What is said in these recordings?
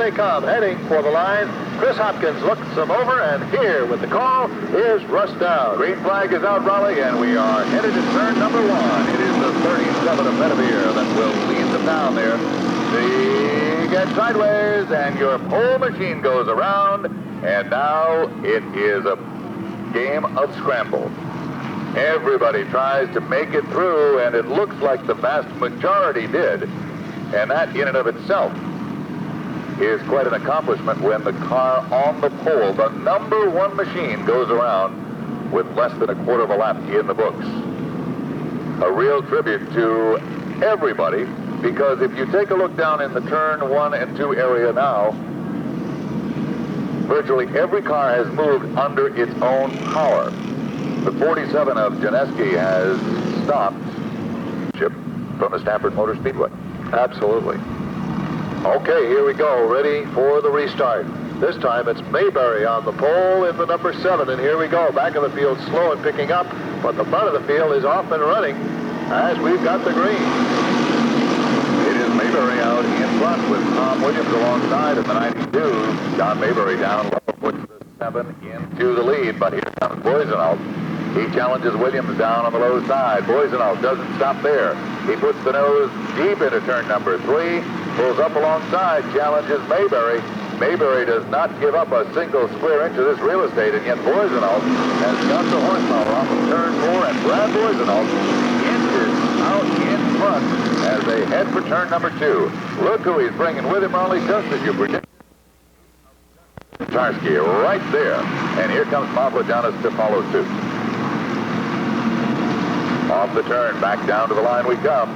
they come, heading for the line. Chris Hopkins looks them over, and here with the call is Russ Dowd. Green flag is out, Raleigh, and we are headed to turn number 1. It is the 37 of Medevere that will lead them down there. They get sideways, and your pole machine goes around, and now it is a game of scramble. Everybody tries to make it through, and it looks like the vast majority did. And that in and of itself is quite an accomplishment when the car on the pole, the number 1 machine, goes around with less than a quarter of a lap in the books. A real tribute to everybody, because if you take a look down in the turn 1 and 2 area now, virtually every car has moved under its own power. The 47 of Janeski has stopped from the Stafford Motor Speedway. Absolutely. Okay, here we go, ready for the restart. This time it's Mayberry on the pole in the number 7, and here we go. Back of the field slow and picking up, but the front of the field is off and running as we've got the green. It is Mayberry out in front with Tom Williams alongside in the 92. John Mayberry down low puts the 7 into the lead, but here comes Boisenholt. He challenges Williams down on the low side. Boisenholt doesn't stop there. He puts the nose deep into turn number 3, pulls up alongside, challenges Mayberry. Mayberry does not give up a single square inch of this real estate, and yet Boisenholt has got the horsepower off of turn 4, and Brad Boisenholt inches out in front as they head for turn number 2. Look who he's bringing with him, Raleigh, just as you predicted. Tarsky right there, and here comes Mavrogiannis to follow suit. Off the turn, back down to the line we come.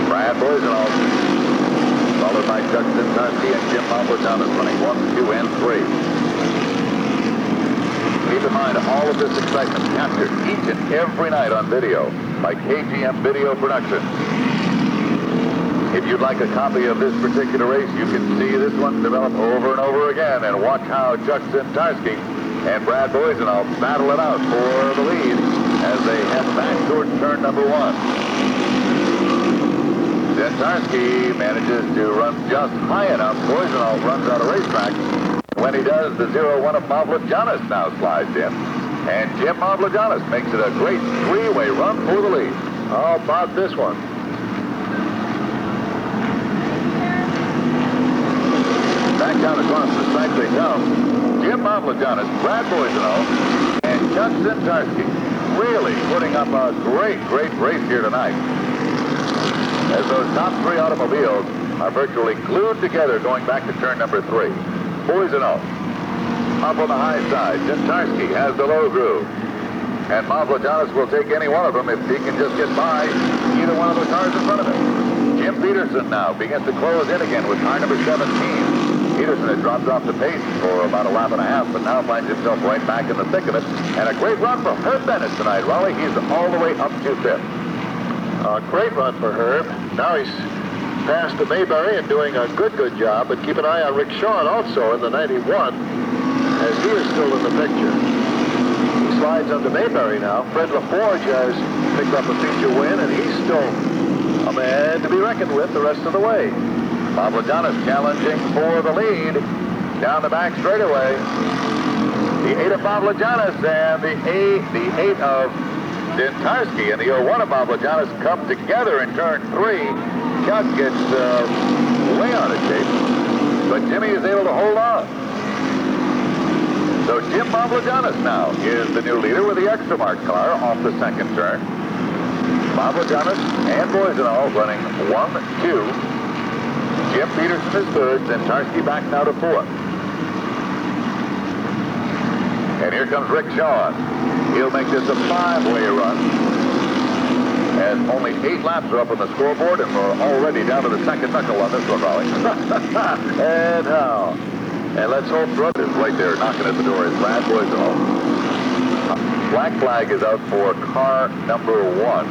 Brad Boisenholt, followed by Chuck Zintarski and Jim Mavrogiannis running 1, 2, and 3. Keep in mind, all of this excitement captured each and every night on video by KGM Video Production. If you'd like a copy of this particular race, you can see this one develop over and over again and watch how Chuck Zintarski and Brad Boisenholt battle it out for the lead as they head back towards turn number 1. Zintarski manages to run just high enough. Boisenholt runs out of racetrack. When he does, the 0-1 of Mavrogiannis now slides in. And Jim Mavrogiannis makes it a great 3-way run for the lead. How about this one? Back down across the track they come. Jim Mavrogiannis, Brad Boisenholt, and Chuck Zintarski really putting up a great race here tonight. As those top 3 automobiles are virtually glued together going back to turn number 3. Boisenholt up on the high side. Zintarski has the low groove. And Mavrogiannis will take any one of them if he can just get by either one of the cars in front of him. Jim Peterson now begins to close in again with car number 17. Peterson had dropped off the pace for about a lap and a half, but now finds himself right back in the thick of it. And a great run for Herb Bennett tonight, Raleigh. He's all the way up to 5th. A great run for Herb. Now he's past the Mayberry and doing a good job, but keep an eye on Rick Shawn also in the 91, as he is still in the picture. He slides under Mayberry now. Fred LaForge has picked up a feature win, and he's still a man to be reckoned with the rest of the way. Mavrogiannis challenging for the lead down the back straightaway. The 8 of Mavrogiannis and the 8 of Zintarski and the 0-1 of Mavrogiannis come together in turn 3. Chuck gets way out of shape, but Jimmy is able to hold on. So Jim Mavrogiannis now is the new leader with the extra mark car off the second turn. Mavrogiannis and Boisenholt running 1, 2. Jim Peterson is 3rd, Zintarski back now to 4th. And here comes Rick Shawn. He'll make this a 5-way run, as only 8 laps are up on the scoreboard, and we're already down to the second knuckle on this one, Raleigh. And how? And let's hope Drudd is right there knocking at the door. It's Brad Boisenholt. Black flag is out for car number 1.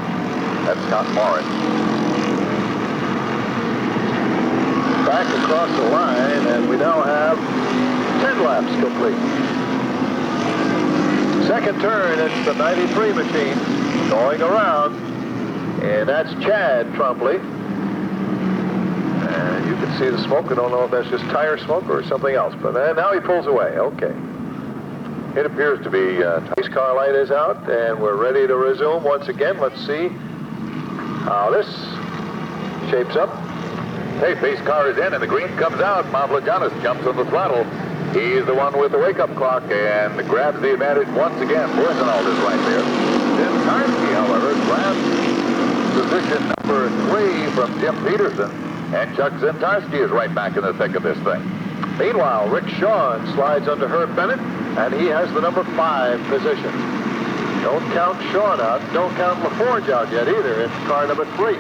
That's Scott Morris. Back across the line, and we now have 10 laps complete. Second turn, it's the 93 machine going around, and that's Chad Trombley. And you can see the smoke. I don't know if that's just tire smoke or something else. But now he pulls away. Okay. It appears to be his car light is out, and we're ready to resume once again. Let's see how this shapes up. Hey, pace car is in, and the green comes out. Mavrogiannis jumps on the throttle. He's the one with the wake-up clock and grabs the advantage once again. Boisenald is right there. Zintarski, however, grabs position number 3 from Jim Peterson, and Chuck Zintarski is right back in the thick of this thing. Meanwhile, Rick Shawn slides under Herb Bennett, and he has the number 5 position. Don't count Shawn out. Don't count LaForge out yet either. It's car number 3.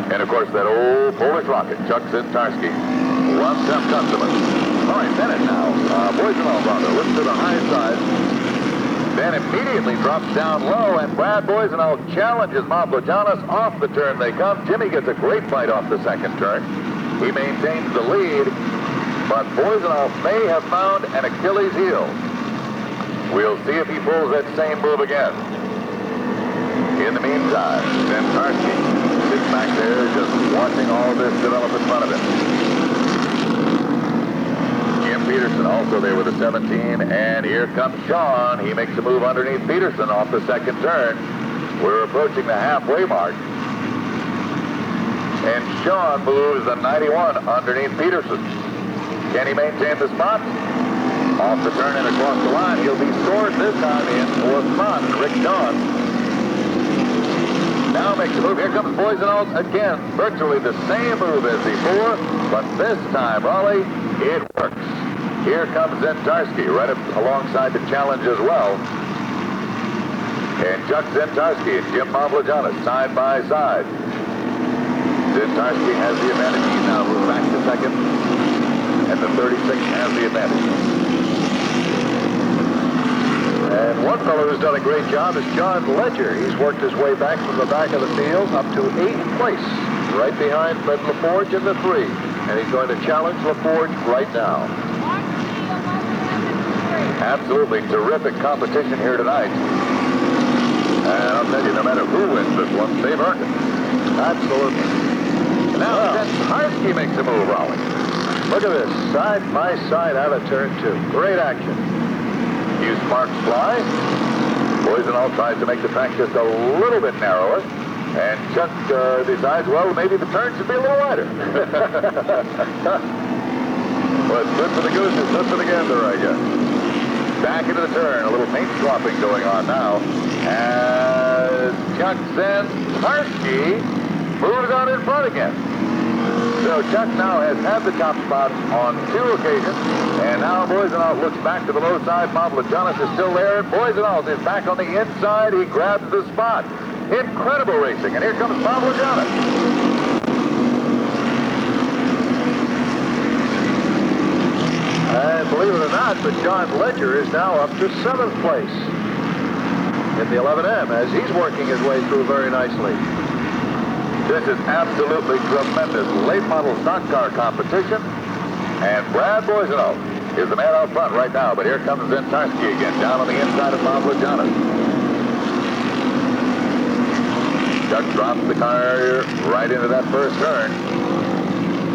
And, of course, that old Polish rocket, Chuck Zintarski, one-step customer. All right, Bennett now. Boisenald brother lifts to the high side, then immediately drops down low, and Brad Boisenald challenges Mavrogiannis. Off the turn they come. Jimmy gets a great fight off the second turn. He maintains the lead, but Boisenald may have found an Achilles heel. We'll see if he pulls that same move again. In the meantime, Zintarski sits back there just watching all this develop in front of him. Jim Peterson also there with a 17, and here comes Shawn. He makes a move underneath Peterson off the second turn. We're approaching the halfway mark. And Shawn moves the 91 underneath Peterson. Can he maintain the spot? Off the turn and across the line. He'll be scored this time in 4th spot. Rick Shawn now makes a move. Here comes Boisenald again. Virtually the same move as before, but this time, Raleigh, it works. Here comes Zintarski right up alongside the challenge as well. And Chuck Zintarski and Jim Mavrogiannis side by side. Zintarski has the advantage. He's now moved back to second, and the 36 has the advantage. And one fellow who's done a great job is John Ledger. He's worked his way back from the back of the field up to 8th place, right behind Fred LaForge in the 3. And he's going to challenge LaForge right now. Absolutely terrific competition here tonight. And I'll tell you, no matter who wins this one, they've earned it. Absolutely. Now, Zintarski makes a move, Raleigh. Look at this, side by side out of turn 2. Great action. Few sparks fly. Boisenald tries to make the track just a little bit narrower. And Chuck decides, well, maybe the turn should be a little wider. Well, it's good for the goose, it's good for the gander, I guess. Back into the turn, a little paint swapping going on now. As Chuck Zintarski moves on in front again. So Chuck now has had the top spot on 2 occasions, and now Boisenald looks back to the low side. Mavrogiannis is still there, and Boisenald is back on the inside. He grabs the spot. Incredible racing, and here comes Mavrogiannis. And believe it or not, but John Ledger is now up to 7th place in the 11M as he's working his way through very nicely. This is absolutely tremendous late model stock car competition. And Brad Boisenald is the man out front right now. But here comes Zintarski again, down on the inside of Mavrogiannis. Chuck drops the car right into that first turn.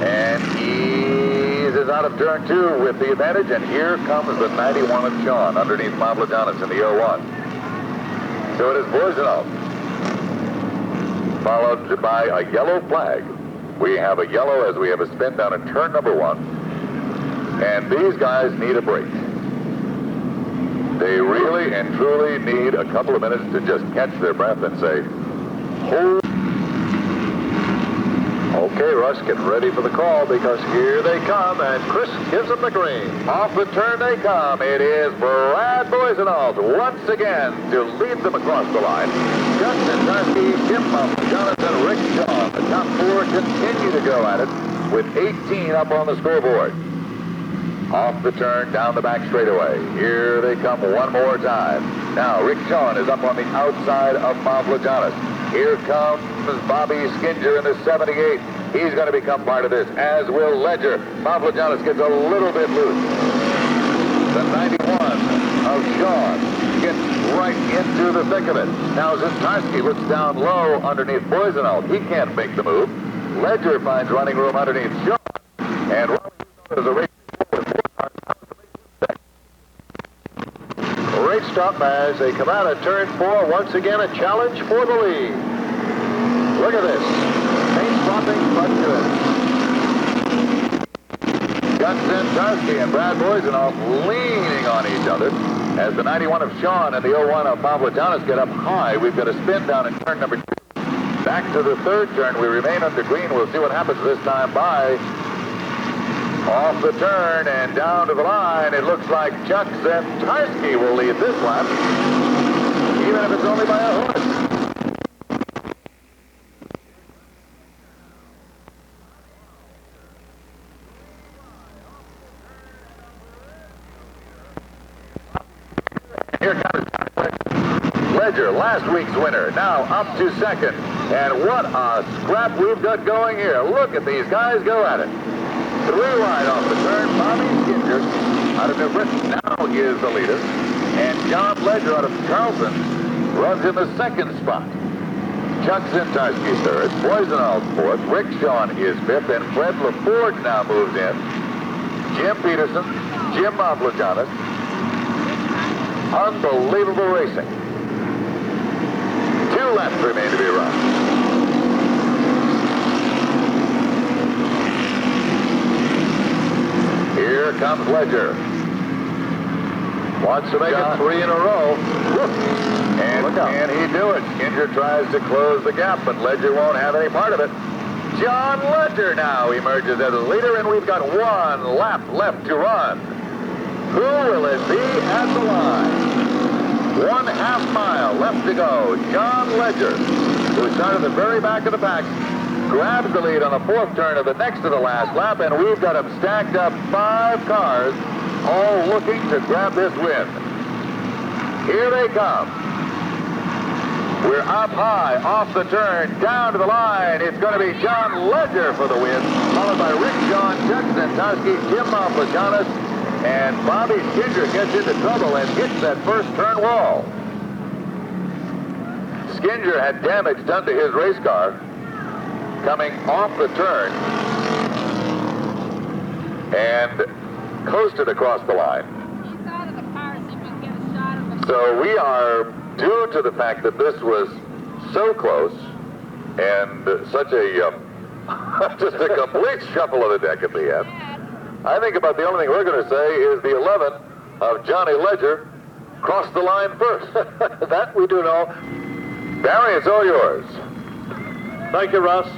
And eases out of turn 2 with the advantage. And here comes the 91 of Shawn underneath Mavrogiannis in the 01. So it is Boisenald, followed by a yellow flag. We have a yellow as we have a spin down at turn number 1. And these guys need a break. They really and truly need a couple of minutes to just catch their breath and say, hold. Okay, Russ, get ready for the call because here they come, and Chris gives them the green. Off the turn they come. It is Brad Boisenald once again to lead them across the line. Chuck Zintarski, Jim Mavrogiannis, and Rick Shawn. The top 4 continue to go at it with 18 up on the scoreboard. Off the turn, down the back straightaway. Here they come one more time. Now, Rick Shawn is up on the outside of Mavrogiannis. Here comes Bobby Skinger in the 78. He's going to become part of this, as will Ledger. Mavrogiannis gets a little bit loose. The 91 of Shawn gets right into the thick of it. Now Zintarski looks down low underneath Boisenald. He can't make the move. Ledger finds running room underneath Shawn. And as a race Great stop as they come out of turn 4. Once again, a challenge for the lead. Look at this. Paint swapping, but good. Judson, Tarski, and Brad Boisenoff leaning on each other as the 91 of Sean and the 01 of Pavlojanis get up high. We've got a spin down in turn number 2. Back to the third turn. We remain under green. We'll see what happens this time by. Off the turn and down to the line. It looks like Chuck Zentarski will lead this lap, even if it's only by a horse. Here comes Ledger, last week's winner, now up to second. And what a scrap we've got going here. Look at these guys go at it. 3 wide off the turn. Bobby Skinger out of New Britain now is the leader. And John Ledger out of Charleston runs in the second spot. Chuck Zentarski third. Boisenoff fourth. Rick Shawn is fifth. And Fred LaForge now moves in. Jim Peterson. Jim Pavlojanis. Unbelievable racing. 2 laps remain to be run. Here comes Ledger. Wants to make it 3 in a row. And can he do it? Skinger tries to close the gap, but Ledger won't have any part of it. John Ledger now emerges as a leader, and we've got 1 lap left to run. Who will it be at the line? 1/2 mile left to go. John Ledger, who started at the very back of the pack, grabs the lead on the 4th turn of the next to the last lap, and we've got them stacked up 5 cars, all looking to grab this win. Here they come. We're up high, off the turn, down to the line. It's going to be John Ledger for the win, followed by Rick Shawn, Chuck Zentarski, Jim Pavlojanis, and Bobby Skinger gets into trouble and hits that first turn wall. Skinger had damage done to his race car coming off the turn and coasted across the line. He's out of the car so you can get a shot of him. So we are, due to the fact that this was so close and such a just a complete shuffle of the deck at the end, I think about the only thing we're going to say is the 11 of Johnny Ledger crossed the line first. That we do know. Barry, it's all yours. Thank you, Russ.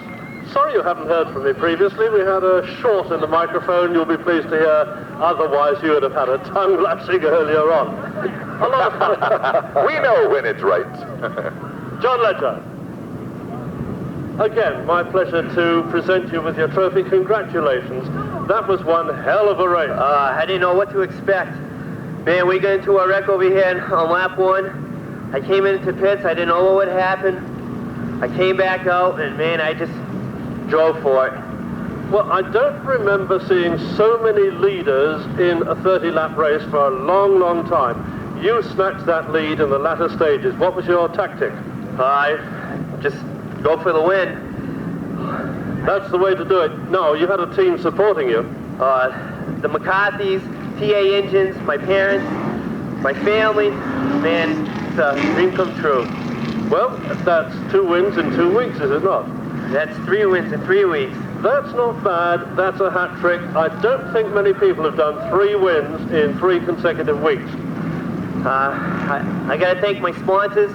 Sorry you haven't heard from me previously. We had a short in the microphone. You'll be pleased to hear. Otherwise, you would have had a tongue lashing earlier on. A lot of fun. We know when it's right. John Ledger. Again, my pleasure to present you with your trophy. Congratulations. That was one hell of a race. I didn't know what to expect. Man, we got into a wreck over here on lap 1. I came into pits. I didn't know what would happen. I came back out, and man, I just drove for it. Well, I don't remember seeing so many leaders in a 30-lap race for a long, long time. You snatched that lead in the latter stages. What was your tactic? I just go for the win. That's the way to do it. No, you had a team supporting you. The McCarthy's, TA Engines, my parents, my family. Man, it's a dream come true. Well, that's 2 wins in 2 weeks, is it not? That's 3 wins in 3 weeks. That's not bad. That's a hat trick. I don't think many people have done 3 wins in 3 consecutive weeks. I got to thank my sponsors,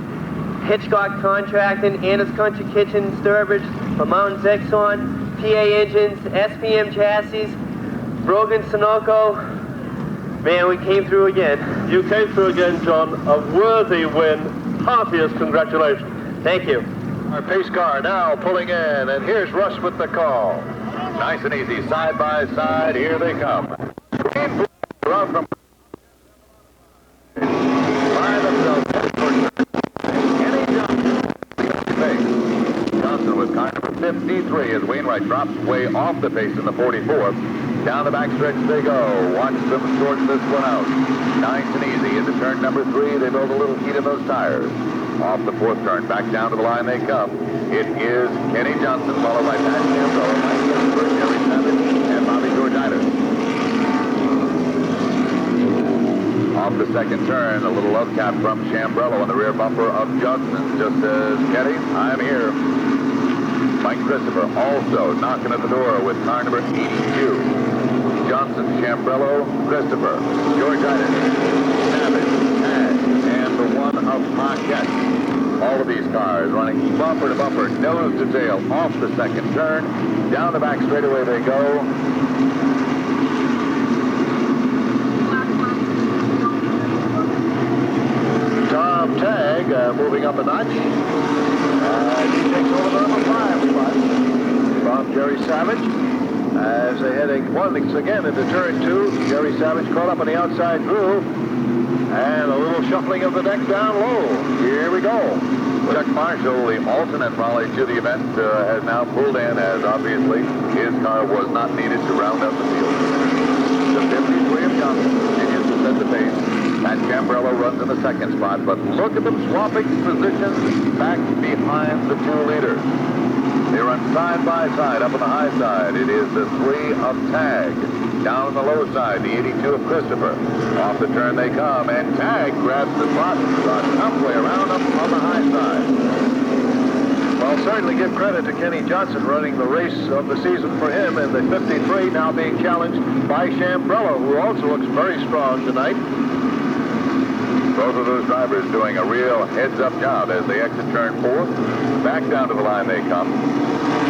Hitchcock Contracting, Anna's Country Kitchen, Sturbridge, Mountains Exxon, PA Engines, SPM Chassis, Brogan Sunoco. Man, we came through again. You came through again, John. A worthy win. Heartiest congratulations. Thank you. Our pace car now pulling in, and here's Russ with the call. Nice and easy, side by side. Here they come. Green flag from by themselves. Kenny Johnson with car number 53 as Wainwright drops way off the pace in the 44th. Down the backstretch they go. Watch them shorten this one out. Nice and easy. Into turn number 3, they build a little heat in those tires. Off the 4th turn, back down to the line they come. It is Kenny Johnson, followed by Pat Campbell, Mike Ginsburg, Jerry Savage, and Bobby George the second turn. A little love tap from Chambrello on the rear bumper of Johnson. Just says, Kenny, I'm here. Mike Christopher also knocking at the door with car number 82. Johnson, Chambrello, Christopher, Georgitis, Savage, and the one of Paquette. All of these cars running bumper to bumper, nose to tail, off the second turn. Down the back straightaway they go. Tom Tagg moving up a notch. He takes over the number 5 spot from Jerry Savage. As they're heading once again into turn 2, Jerry Savage caught up on the outside groove. And a little shuffling of the deck down low. Here we go. Chuck Marshall, the alternate rally to the event, has now pulled in as obviously his car was not needed to round up the field. The 53 of Johnson continues to set the pace. Pat Chambrello runs in the second spot, but look at them swapping positions back behind the 2 leaders. They run side by side up on the high side. It is the 3 of Tagg. Down on the low side, the 82 of Christopher. Off the turn they come, and Tagg grabs the spot halfway around up on the high side. Well, certainly give credit to Kenny Johnson running the race of the season for him, and the 53 now being challenged by Chambrello, who also looks very strong tonight. Both of those drivers doing a real heads-up job as they exit turn 4. Back down to the line they come.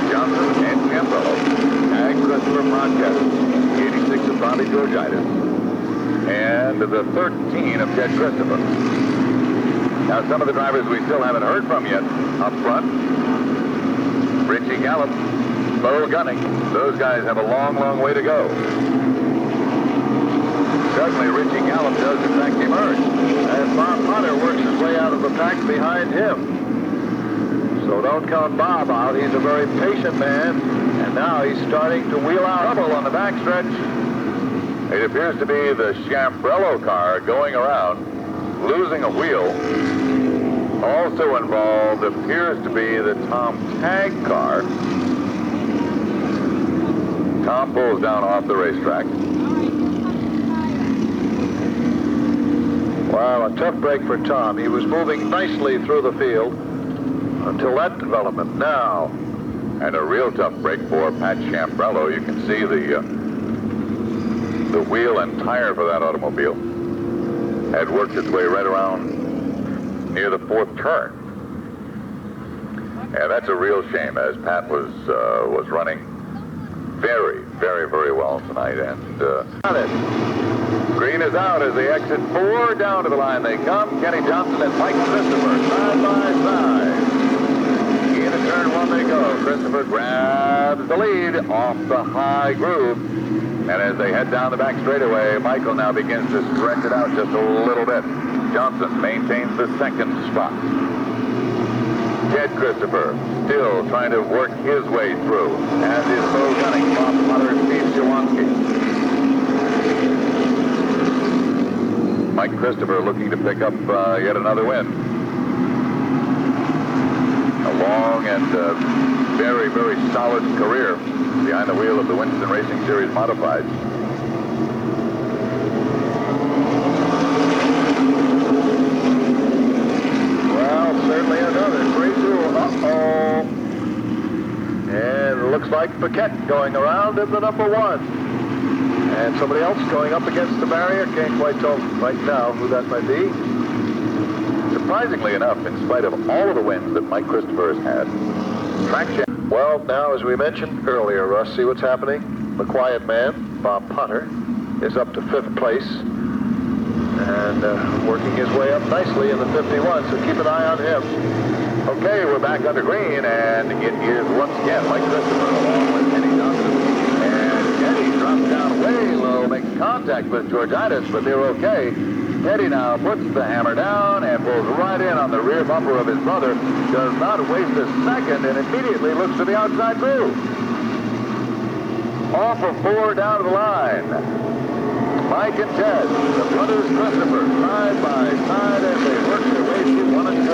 Johnson and Chambrello. Tagg, Christopher, Paquette. 86 of Bobby Georgitis. And the 13 of Ted Christopher. Now some of the drivers we still haven't heard from yet. Up front, Richie Gallup, Bo Gunning. Those guys have a long, long way to go. Certainly Richie Gallup does in fact emerge. And Bob Potter works his way out of the pack behind him. So don't count Bob out. He's a very patient man. And now he's starting to wheel out. Trouble on the backstretch. It appears to be the Chambrello car going around, losing a wheel. Also involved appears to be the Tom Tagg car. Tom pulls down off the racetrack. Wow, a tough break for Tom. He was moving nicely through the field until that development. Now, and a real tough break for Pat Chambrello. You can see the wheel and tire for that automobile had worked its way right around near the 4th turn. And that's a real shame, as Pat was running very, very, very well tonight. And green is out as they exit 4. Down to the line they come. Kenny Johnson and Mike Christopher side by side. Into turn 1 they go. Christopher grabs the lead off the high groove. And as they head down the back straightaway, Michael now begins to stretch it out just a little bit. Johnson maintains the second spot. Ted Christopher still trying to work his way through, as is Bo Gunning, Bob Potter, Steve Jawanski. Mike Christopher looking to pick up yet another win. A long and very, very solid career behind the wheel of the Winston Racing Series Modified. well, certainly another 3-2. Uh-oh. And it looks like Paquette going around in the number 1. And somebody else going up against the barrier. Can't quite tell right now who that might be. Surprisingly enough, in spite of all of the wins that Mike Christopher has had, traction. Well, now, as we mentioned earlier, Russ, see what's happening? The quiet man, Bob Potter, is up to 5th place and working his way up nicely in the 51, so keep an eye on him. Okay, we're back under green, and it is once again Mike Christopher along with Kenny Johnson. And Kenny drops down way low, makes contact with Georgitis, but they're okay. Teddy now puts the hammer down and pulls right in on the rear bumper of his brother. Does not waste a second and immediately looks to the outside groove. Off of 4 down to the line. Mike and Ted, the brothers Christopher, side by side as they work their way through 1 and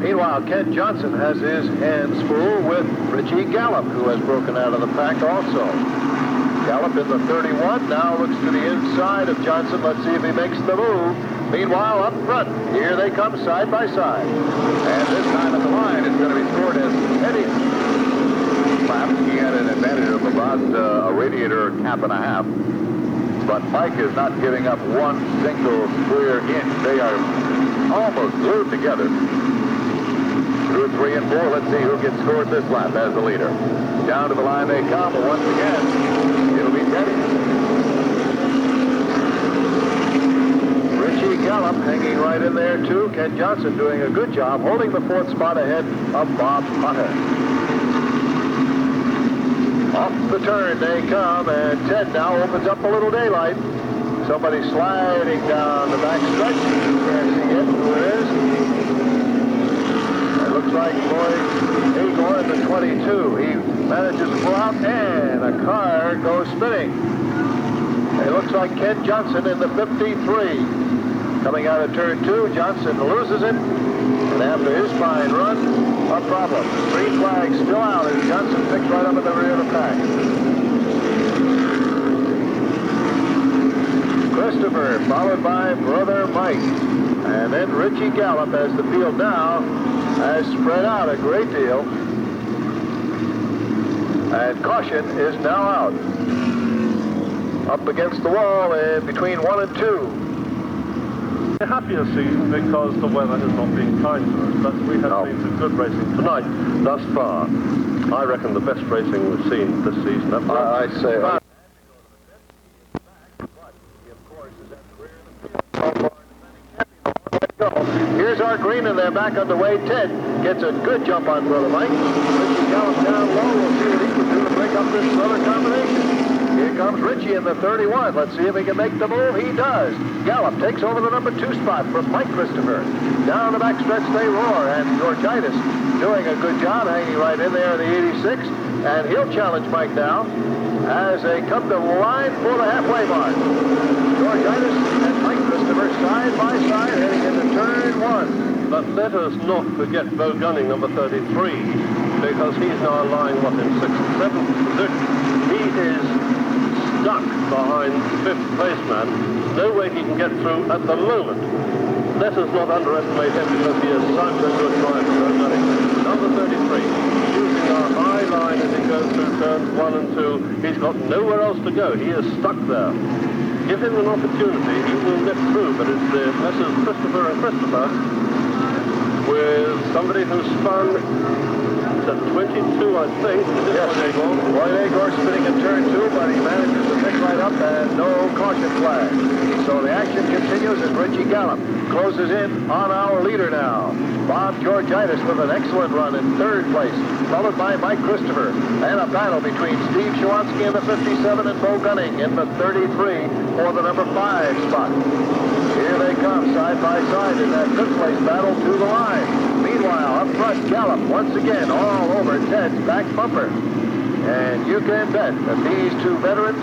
2. Meanwhile, Ken Johnson has his hands full with Richie Gallup, who has broken out of the pack also. Gallop in the 31 now looks to the inside of Johnson. Let's see if he makes the move. Meanwhile, up front, here they come side by side. And this time at the line, it's going to be scored as Eddie lap. He had an advantage of about a radiator cap and a half. But Mike is not giving up one single square inch. They are almost glued together. Through 3 and 4, let's see who gets scored this lap as the leader. Down to the line they come, but once again, it'll be Teddy. Richie Gallup hanging right in there, too. Ken Johnson doing a good job holding the 4th spot ahead of Bob Potter. Off the turn they come, and Ted now opens up a little daylight. Somebody sliding down the back stretch. Can't see it. Who it is? It looks like Lloyd Agor in the 22. He manages to pull out, and a car goes spinning. It looks like Ken Johnson in the 53. Coming out of turn 2, Johnson loses it. And after his fine run, a problem. 3 flags still out as Johnson picks right up in the rear of the pack. Christopher, followed by brother Mike. And then Richie Gallup, as the field now has spread out a great deal. And caution is now out. Up against the wall in between 1 and 2. A happier season because the weather has not been kind to us, but we have seen some good racing tonight thus far. I reckon the best racing we've seen this season. I'd say. Here's our green, and they're back underway. Ted gets a good jump on brother Mike. Richie Gallup down low. We'll see what he can do to break up this other combination. Here comes Richie in the 31. Let's see if he can make the move. He does. Gallup takes over the number 2 spot from Mike Christopher. Down the backstretch they roar, and Georgitis doing a good job hanging right in there in the 86. And he'll challenge Mike now as they come to the line for the halfway mark. Georgitis and Mike Christopher side by side heading into turn 1. But let us not forget Bo Gunning, number 33, because he's now lying, in 6th and 7th position. He is stuck behind 5th placeman. No way he can get through at the moment. Let us not underestimate him because he is such a good driver. Number 33, using our high line as he goes through turns 1 and 2. He's got nowhere else to go. He is stuck there. Give him an opportunity, he will nip through, but it's the Messrs. Christopher and Christopher with somebody who spun at 22, I think. Yes, Lloyd Agor spinning in turn 2, but he manages to pick right up and no caution flag. So the action continues as Richie Gallup closes in on our leader now. Bob Georgitis with an excellent run in 3rd place, followed by Mike Christopher. And a battle between Steve Shawansky in the 57 and Bo Gunning in the 33 for the number 5 spot. Here they come side by side in that 5th place battle to the line. Meanwhile, up front, Gallup once again all over Ted's back bumper. And you can bet that these 2 veterans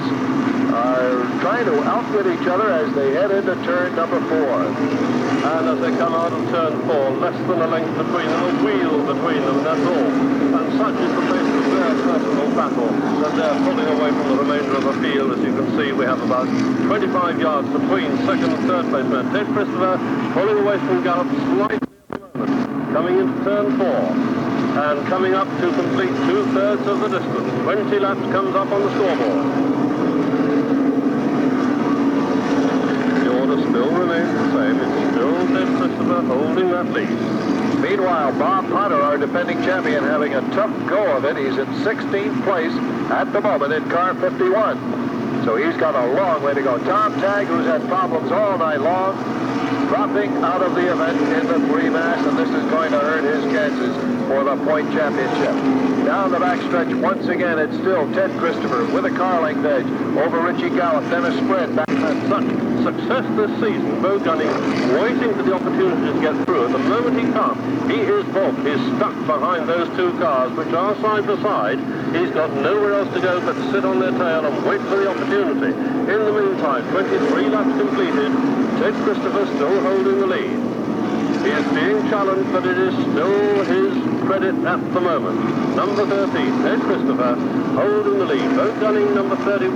are trying to outwit each other as they head into turn number 4. And as they come out of turn 4, less than a length between them, a wheel between them, that's all. And such is the pace of their personal battle that they're pulling away from the remainder of the field. As you can see, we have about 25 yards between 2nd and 3rd placeman. Ted Christopher pulling away from Gallup slightly at the moment, coming into turn 4. And coming up to complete 2/3 of the distance. 20 laps comes up on the scoreboard. The order still remains the same. It's still Ted Christopher holding that lead. Meanwhile, Bob Potter, our defending champion, having a tough go of it. He's in 16th place at the moment in car 51. So he's got a long way to go. Tom Tagg, who's had problems all night long, dropping out of the event in the 3 mass, and this is going to hurt his chances for the point championship. Down the backstretch, once again, it's still Ted Christopher with a car length edge over Richie Gallup, then a sprint back. And such success this season, Bo Gunning waiting for the opportunity to get through. At the moment he can't, he is balked. He's stuck behind those 2 cars, which are side by side. He's got nowhere else to go but sit on their tail and wait for the opportunity. In the meantime, 23 laps completed, Ted Christopher still holding the lead. He is being challenged, but it is still his credit at the moment. Number 13, Ted Christopher, holding the lead. Bo Gunning, number 30,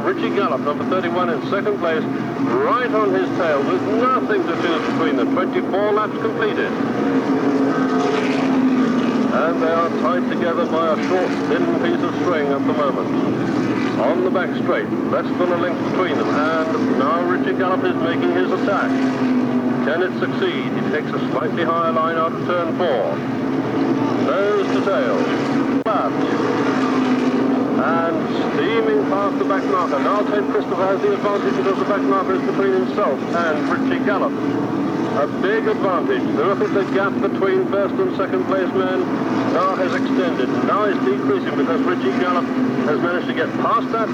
Richie Gallup, number 31 in second place, right on his tail with nothing to choose between them. 24 laps completed. And they are tied together by a short, thin piece of string at the moment. On the back straight, less than a length between them, and now Richie Gallup is making his attack. Can it succeed? He takes a slightly higher line out of turn 4. Nose to tail. Flat. And steaming past the back marker. Now Ted Christopher has the advantage because the back marker is between himself and Richie Gallup. A big advantage. The gap between first and second place men now has extended. Now it's decreasing because Richie Gallup has managed to get past that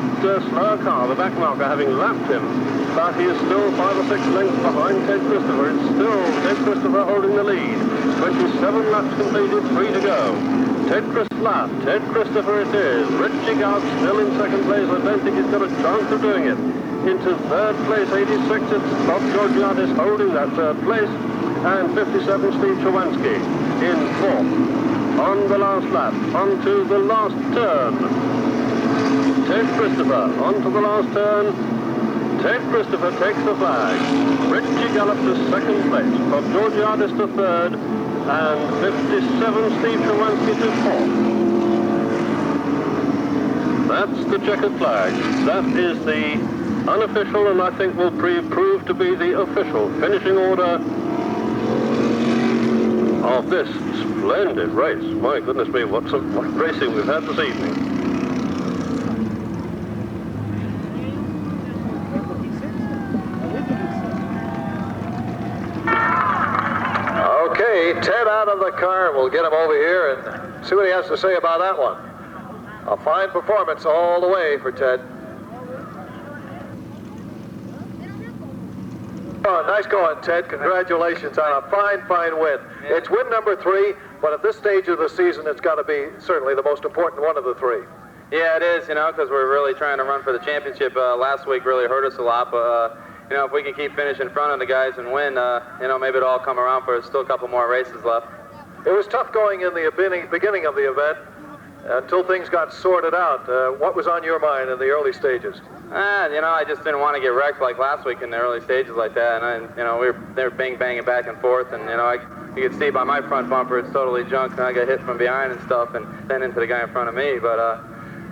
slower car, the back marker, having lapped him. But he is still 5 or 6 lengths behind Ted Christopher. It's still Ted Christopher holding the lead. 27 laps completed, 3 to go. Ted Christopher it is. Richie Gallup still in second place. I don't think he's got a chance of doing it. Into third place, 86, it's Bob Georgiadis holding that third place, and 57, Steve Chovansky in fourth. On the last lap, onto the last turn. Ted Christopher onto the last turn. Ted Christopher takes the flag. Richie Gallup to second place, Bob Georgiadis to third, and 57, Steve Chovansky to fourth. That's the checkered flag. That is the unofficial, and I think will prove to be the official finishing order of this splendid race. My goodness me, what racing we've had this evening. Okay, Ted out of the car, and we'll get him over here and see what he has to say about that one. A fine performance all the way for Ted. Oh, nice going, Ted. Congratulations on a fine win. Yeah. It's win number 3, but at this stage of the season, it's got to be certainly the most important one of the 3. Yeah, it is, because we're really trying to run for the championship. Last week really hurt us a lot, but, if we can keep finishing in front of the guys and win, maybe it'll all come around for us. Still a couple more races left. It was tough going in the beginning of the event until things got sorted out. What was on your mind in the early stages? I just didn't want to get wrecked like last week in the early stages like that, and they were banging back and forth, and you could see by my front bumper it's totally junk, and I got hit from behind and stuff, and then into the guy in front of me. But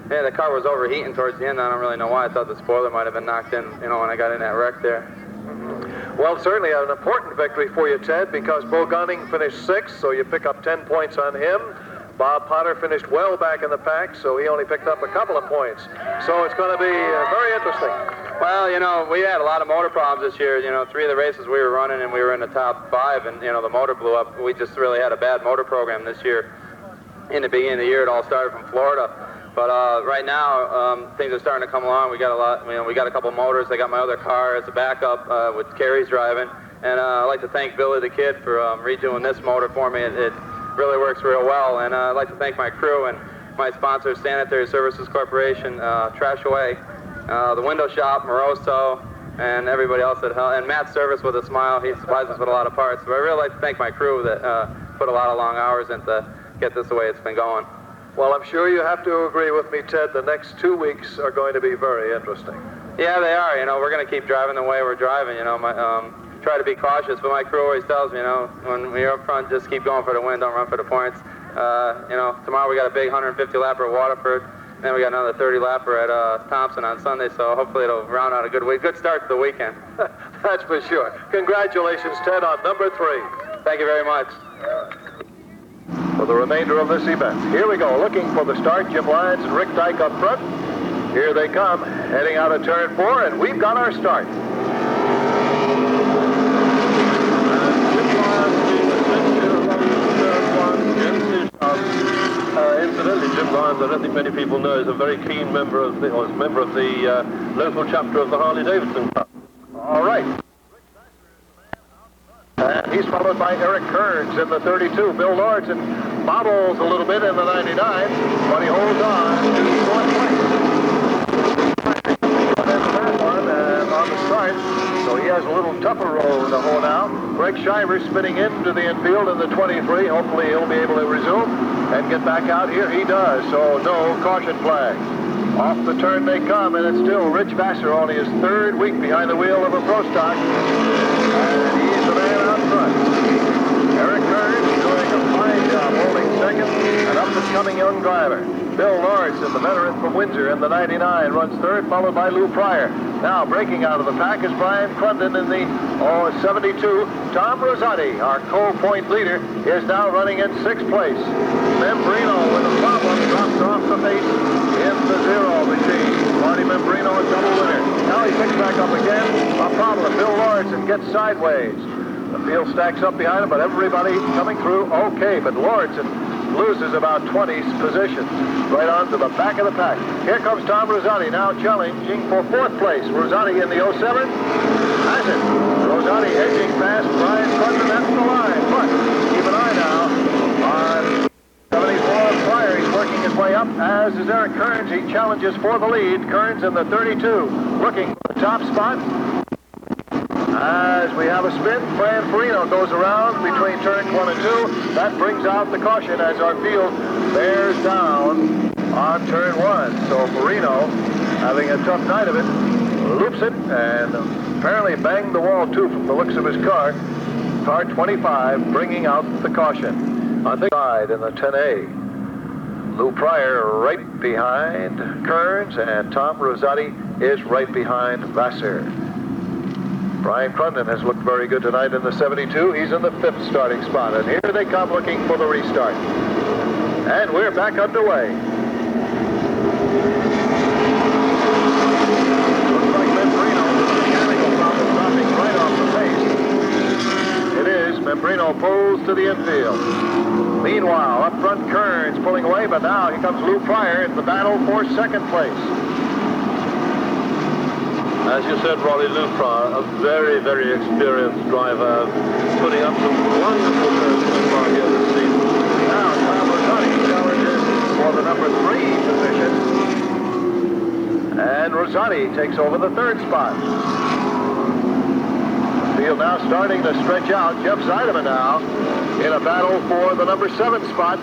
the car was overheating towards the end. I don't really know why. I thought the spoiler might have been knocked in, when I got in that wreck there. Well, certainly an important victory for you, Ted, because Bo Gunning finished 6th, so you pick up 10 points on him. Bob Potter finished well back in the pack, so he only picked up a couple of points. So it's going to be very interesting. Well, we had a lot of motor problems this year. 3 of the races we were running, and we were in the top 5, and, the motor blew up. We just really had a bad motor program this year. In the beginning of the year, it all started from Florida. But right now, things are starting to come along. We got a lot. We got a couple motors. I got my other car as a backup with Kerry's driving, and I'd like to thank Billy the Kid for redoing this motor for me. It really works real well, and I'd like to thank my crew and my sponsors, Sanitary Services Corporation, Trash Away, the Window Shop, Moroso, and everybody else that helped, and Matt's Service with a Smile. He supplies us with a lot of parts. So I really like to thank my crew that put a lot of long hours in to get this the way it's been going. Well, I'm sure you have to agree with me, Ted. The next 2 weeks are going to be very interesting. Yeah, they are. We're going to keep driving the way we're driving. Try to be cautious, but my crew always tells me, when you're up front, just keep going for the win, don't run for the points. Tomorrow we got a big 150-lapper at Waterford, and then we got another 30-lapper at Thompson on Sunday, so hopefully it'll round out a good week. Good start to the weekend. That's for sure. Congratulations, Ted, on number 3. Thank you very much. For the remainder of this event, here we go, looking for the start. Jim Lyons and Rick Dyke up front. Here they come, heading out of turn 4, and we've got our start. Incidentally, Jim Lyons, I don't think many people know, is a very keen member of the local chapter of the Harley-Davidson Club. All right. And he's followed by Eric Kearns in the 32. Bill Lordson bobbles a little bit in the 99, but he holds on to 4th place. On the start, so he has has a little tougher row to hoe now. Greg Shiver spinning into the infield in the 23. Hopefully he'll be able to resume and get back out here. He does, so no caution flag. Off the turn they come, and it's still Rich Vassar, only his third week behind the wheel of a pro stock. And he's the man out front. Eric Kearns doing a fine job holding second, an up-and-coming young driver. Bill Lawrence, the veteran from Windsor in the 99, runs third, followed by Lou Pryor. Now breaking out of the pack is Brian Crunden in the 72. Tom Rosati, our co-point leader, is now running in 6th place. Membrino with a problem drops off the pace in the 0 machine. Marty Membrino a double winner. Now he picks back up again. A problem. Bill Lawrence and gets sideways. The field stacks up behind him, but everybody coming through okay. But Lawrence loses about 20 positions right on to the back of the pack. Here comes Tom Rosati now challenging for 4th place. Rosati in the 07 has it. Rosati edging past Brian Crunden at the line. But keep an eye now on 74 Pryor. He's working his way up, as is Eric Kearns. He challenges for the lead. Kearns in the 32 looking for the top spot. As we have a spin, Fran Farino goes around between turns 1 and 2. That brings out the caution as our field bears down on turn 1. So Farino, having a tough night of it, loops it and apparently banged the wall too from the looks of his car. Car 25 bringing out the caution. On the side in the 10A. Lou Pryor right behind Kearns, and Tom Rosati is right behind Vassar. Brian Crunden has looked very good tonight in the 72. He's in the 5th starting spot, and here they come looking for the restart. And we're back underway. Looks like Membrino with a mechanical problem dropping right off the pace. It is. Membrino pulls to the infield. Meanwhile, up front Kearns pulling away, but now here comes Lou Pryor in the battle for 2nd place. As you said, Rolly, Lou Pryor, a very, very experienced driver, putting up some wonderful shows so far here this season. Now, Tom Rosati challenges for the number 3 position. And Rosati takes over the 3rd spot. The field now starting to stretch out. Jeff Zeidema now in a battle for the number 7 spot.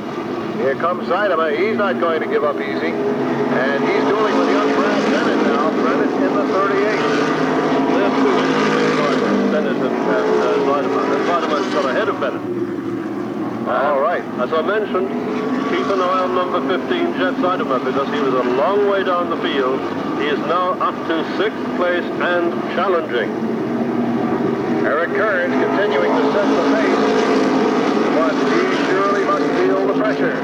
Here comes Zeidema. He's not going to give up easy. And he's dueling with young Brad Bennett now. Bennett in the 38. They're two interesting drivers, Bennett and Zeidema. And Zeidema's got ahead of Bennett. All right. As I mentioned, keep an eye on number 15, Jeff Zeidema, because he was a long way down the field. He is now up to 6th place and challenging. Eric Kearns continuing to set the pace, but he surely must feel the pressure.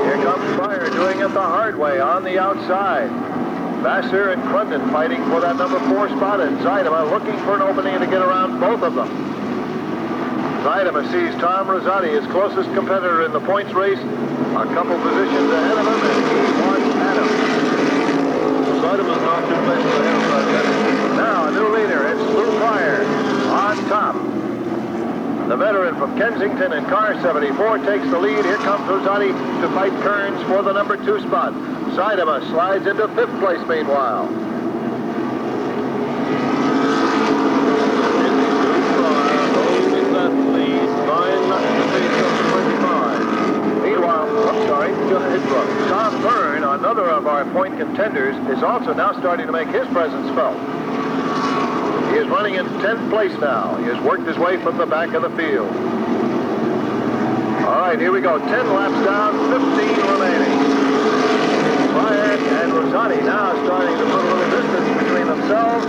Here comes Pryor doing it the hard way on the outside. Vassar and Crunden fighting for that number 4 spot, and Zeidema looking for an opening to get around both of them. Zeidema sees Tom Rosati, his closest competitor in the points race, a couple positions ahead of him, and he wants at him. Zeidema's not 2 places ahead of Bennett. Now a new leader, it's Lou Pryor on top. The veteran from Kensington in car 74 takes the lead. Here comes Rosati to fight Kearns for the number 2 spot. Zeidema slides into 5th place meanwhile. Holding that lead, 9 laps to pace of the 25. Meanwhile, I'm sorry, go ahead, Rob. Tom Byrne, another of our point contenders, is also now starting to make his presence felt. He is running in 10th place now. He has worked his way from the back of the field. All right, here we go. 10 laps down, 15 remaining. Pryor and Rosati now starting to put a little distance between themselves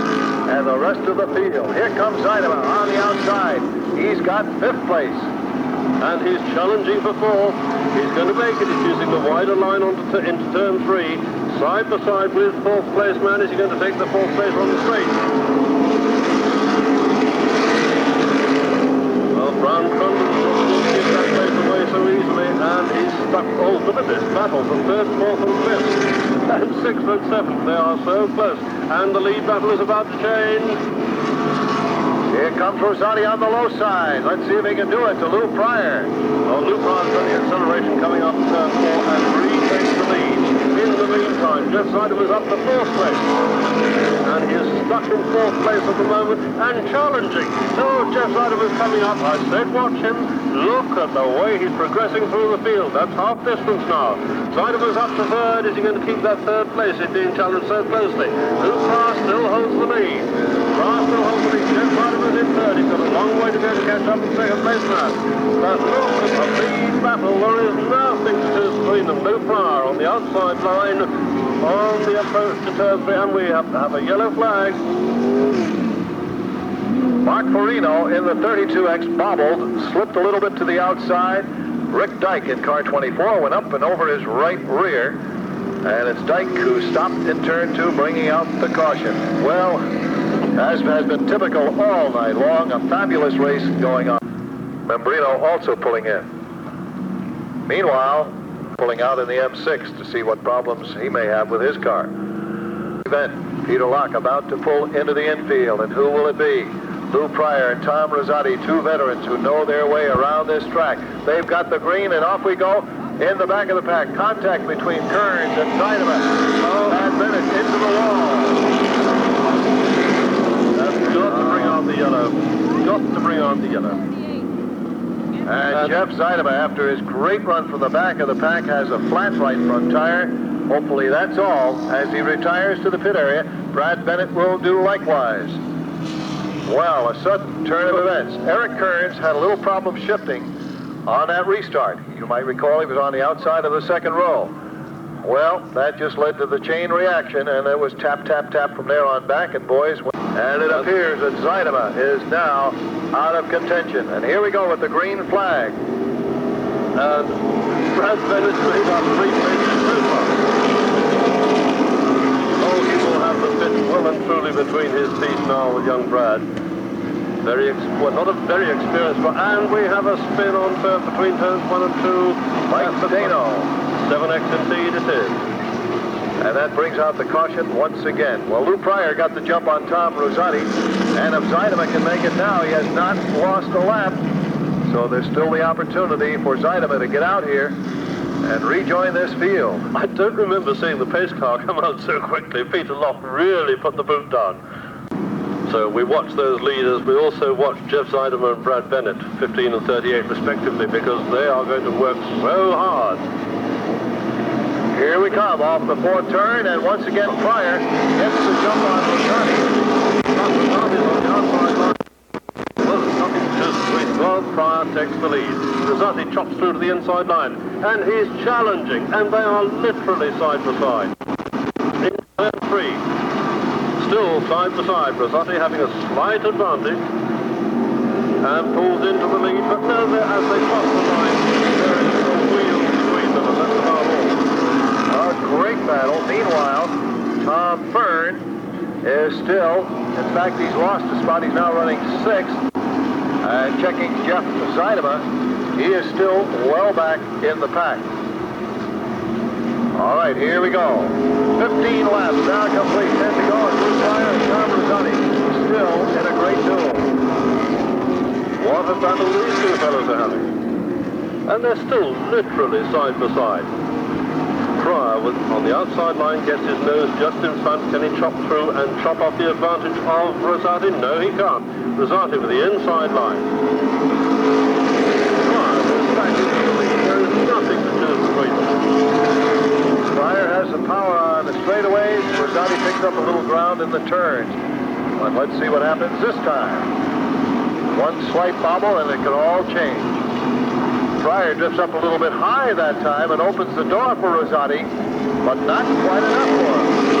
and the rest of the field. Here comes Zeidema on the outside. He's got 5th place. And he's challenging for 4th. He's going to make it. He's using the wider line into turn 3. Side by side with 4th place man. Is he going to take the 4th place on the straight? Well, Brown Crunden won't give that place away so easily, and he's stuck. Oh, look at this battle for 3rd, 4th, and 5th. And 6th and 7th. They are so close. And the lead battle is about to change. Here comes Rosati on the low side. Let's see if he can do it to Lou Pryor. Oh, Lou Pryor's got the acceleration coming up turn 4 and retakes the lead. In the meantime, Jeff Zeidema was up to 4th place. and he is stuck in fourth place at the moment and challenging. Oh, Jeff Zydeman is coming up. I said watch him. Look at the way he's progressing through the field. That's half distance now. Zydeman's up to third. Is he going to keep that third place? He's being challenged so closely. Pratt still holds the lead. Pratt still holds the lead. Jeff Zydeman's in third. He's got a long way to go to catch up in second place now. But look at the lead battle. There is nothing to choose between them. No Pryor on the outside line on the approach to turn 3, and we have to have a yellow flag. Mark Farino in the 32X bobbled, slipped a little bit to the outside. Rick Dyke in car 24 went up and over his right rear. And it's Dyke who stopped in turn 2, bringing out the caution. Well, as has been typical all night long, a fabulous race going on. Membrino also pulling in. Meanwhile, pulling out in the M6 to see what problems he may have with his car. Event, Peter Locke about to pull into the infield, and who will it be? Lou Pryor and Tom Rosati, two veterans who know their way around this track. They've got the green, and off we go in the back of the pack. Contact between Kearns and Zydeman. Oh, and Bennett into the wall. That's got to bring on the yellow. Got to bring on the yellow. And Jeff Zydeman, after his great run from the back of the pack, has a flat right front tire. Hopefully that's all. As he retires to the pit area, Brad Bennett will do likewise. Well, a sudden turn of events. Eric Kearns had a little problem shifting on that restart. You might recall he was on the outside of the second row. Well, that just led to the chain reaction, and it was tap, tap, tap from there on back, and boys, and it appears that Zydeman is now out of contention. And here we go with the green flag. And Brad Bennett's made up 3 places so far. Oh, he will have the bit well and truly between his teeth now with young Brad. Not a very experienced one. And we have a spin on turn between turns 1 and 2. Mike Dano. 7X indeed it is. And that brings out the caution once again. Well, Lou Pryor got the jump on Tom Rosati, and if Zydeman can make it now, he has not lost a lap. So there's still the opportunity for Zydeman to get out here and rejoin this field. I don't remember seeing the pace car come out so quickly. Peter Locke really put the boot down. So we watch those leaders. We also watch Jeff Zydeman and Brad Bennett, 15 and 38 respectively, because they are going to work so hard. Here we come off the fourth turn, and once again Pryor gets the jump on Rosati. Pryor takes the lead. Rosati chops through to the inside line, and he's challenging, and they are literally side by side. In turn 3, still side by side, Rosati having a slight advantage, and pulls into the lead, but no, as they cross the line, there is a wheel between them, and that's about all. A great battle. Meanwhile, Tom Fern is still, in fact, he's lost a spot. He's now running 6th. And checking Jeff Zydeman, he is still well back in the pack. All right, here we go. 15 laps now complete. 10 to go. And Lou Pryor and Tom Rosati still in a great duel. What a battle these two fellows are having. And they're still literally side by side. Pryor, on the outside line, gets his nose just in front. Can he chop through and chop off the advantage of Rosati? No, he can't. Rosati with the inside line. Pryor is back in the lead. There is nothing to choose between them. Pryor has the power on the straightaways. Rosati picks up a little ground in the turns. But let's see what happens this time. One slight bobble and it can all change. Pryor drifts up a little bit high that time and opens the door for Rosati, but not quite enough for him.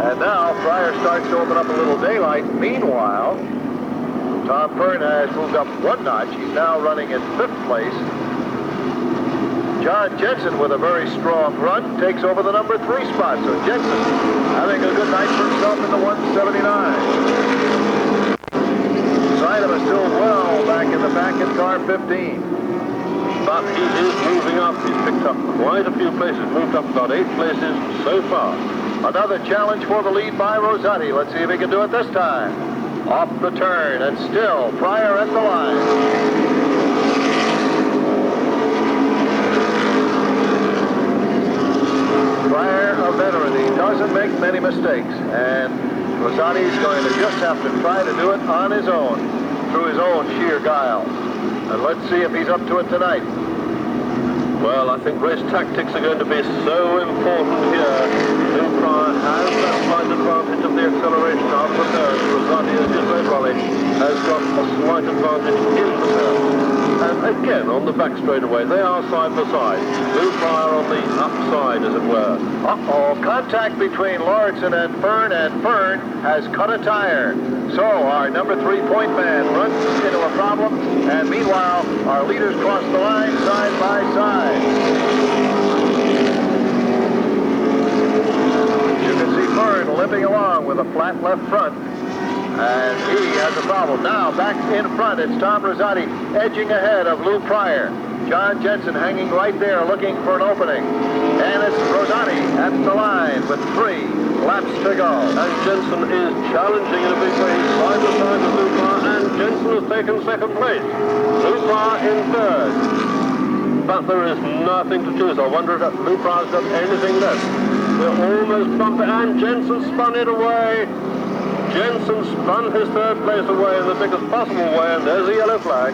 And now Pryor starts to open up a little daylight. Meanwhile, Tom Fern has moved up 1 notch. He's now running in 5th place. John Jensen, with a very strong run, takes over the number 3 spot. So Jensen having a good night for himself in the 179. Zydeman still well back in the back in car 15. But he is moving up. He's picked up quite a few places, moved up about 8 places so far. Another challenge for the lead by Rosati. Let's see if he can do it this time. Off the turn, and still Pryor at the line. doesn't make many mistakes, and Rosati's going to just have to try to do it on his own, through his own sheer guile. And let's see if he's up to it tonight. Well, I think race tactics are going to be so important here. Lou Pryor has that slight advantage of the acceleration after the turn. Rosati, as you say, Rolly, has got a slight advantage in the turn. And again, on the back straightaway, they are side by side. Lou Pryor on the upside, as it were. Uh-oh, contact between Lauritsen and Fern has cut a tire. So our number 3-point man runs into a problem, and meanwhile, our leaders cross the line side by side. You can see Fern limping along with a flat left front, and he has a problem. Now, back in front, it's Tom Rosati edging ahead of Lou Pryor. John Jensen hanging right there looking for an opening. And it's Rosati at the line with 3 laps to go. And Jensen is challenging in a big way side by side with Lou Pryor, and Jensen has taken second place. Lou Pryor in third. But there is nothing to choose. I wonder if Lou Pryor's got anything left. They're almost bumping, and Jensen spun it away. Jensen spun his third place away in the biggest possible way, and there's the yellow flag.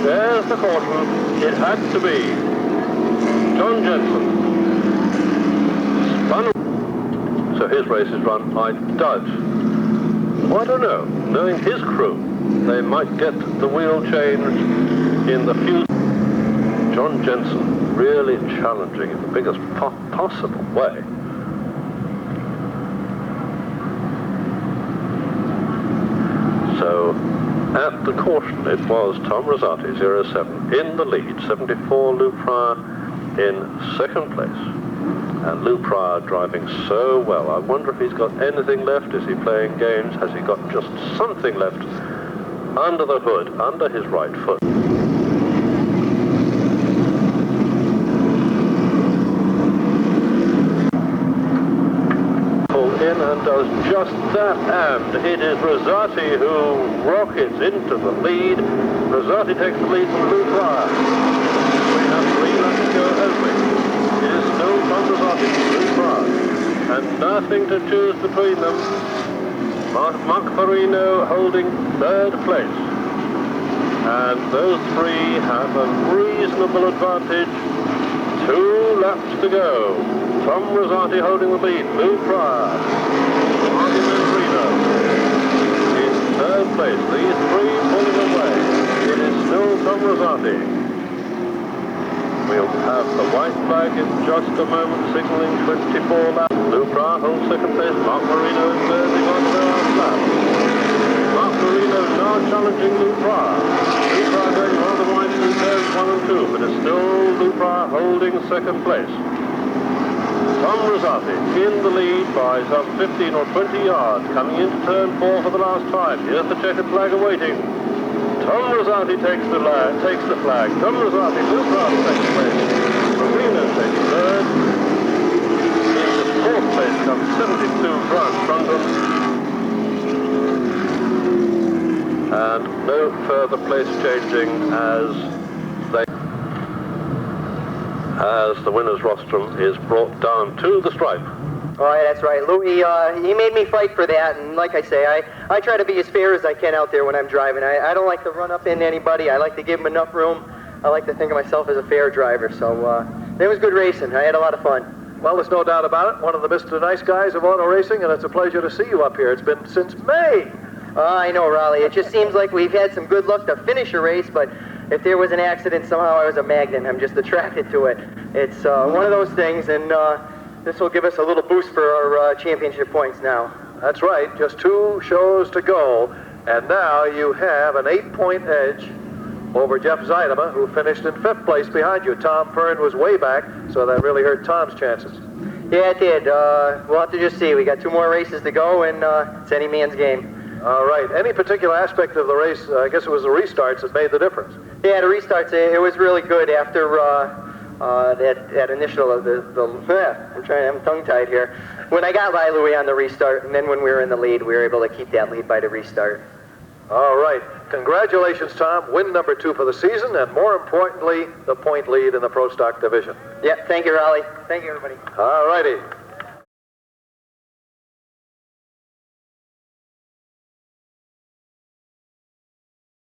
There's the caution. It had to be John Jensen. Spun. So his race is run, I doubt. Well, I don't know. Knowing his crew, they might get the wheel changed in the few. John Jensen really challenging in the biggest possible way. So, at the caution, it was Tom Rosati, 07, in the lead, 74, Lou Pryor in second place. And Lou Pryor driving so well. I wonder if he's got anything left. Is he playing games? Has he got just something left under the hood, under his right foot? And does just that, and it is Rosati who rockets into the lead. Rosati takes the lead from Lou Pryor. We have 3 laps to go, haven't we? It is still from Rosati to Lou Pryor, and nothing to choose between them. Mark Farino holding third place, and those 3 have a reasonable advantage. 2 laps to go. Tom Rosati holding the lead. Lou Pryor, Marty Manfrino in third place. These 3 pulling away. It is still Tom Rosati. We'll have the white flag in just a moment, signaling 24 laps. Lou Pryor holds second place. Mark Marino in third. They're going to their last lap. Mark Marino now challenging Lou Pryor. Lou Pryor going rather wide through turns 1 and 2, but it's still Lou Pryor holding second place. Tom Rosati in the lead by some 15 or 20 yards, coming into turn 4 for the last time. Here's the checkered flag awaiting. Tom Rosati takes the flag. Tom Rosati, Lou Pryor second place. Marino takes third. Into fourth place comes 72 Grant Trundle. And no further place changing as the winner's rostrum is brought down to the stripe. All right, that's right. Louis, he made me fight for that, and like I say, I try to be as fair as I can out there when I'm driving. I don't like to run up into anybody. I like to give them enough room. I like to think of myself as a fair driver, so it was good racing. I had a lot of fun. Well, there's no doubt about it. One of the Mr. Nice Guys of auto racing, and it's a pleasure to see you up here. It's been since May. I know, Raleigh. It just seems like we've had some good luck to finish a race, but if there was an accident, somehow I was a magnet. I'm just attracted to it. It's one of those things, and this will give us a little boost for our championship points now. That's right. Just 2 shows to go, and now you have an 8-point edge over Jeff Zeidema, who finished in 5th place behind you. Tom Fern was way back, so that really hurt Tom's chances. Yeah, it did. We'll have to just see. We got 2 more races to go, and it's any man's game. All right. Any particular aspect of the race, I guess it was the restarts that made the difference. Yeah, the restarts, it was really good after that initial, I'm tongue-tied here. When I got by Louis on the restart, and then when we were in the lead, we were able to keep that lead by the restart. All right. Congratulations, Tom. Win number 2 for the season, and more importantly, the point lead in the Pro Stock division. Yeah, thank you, Raleigh. Thank you, everybody. All righty.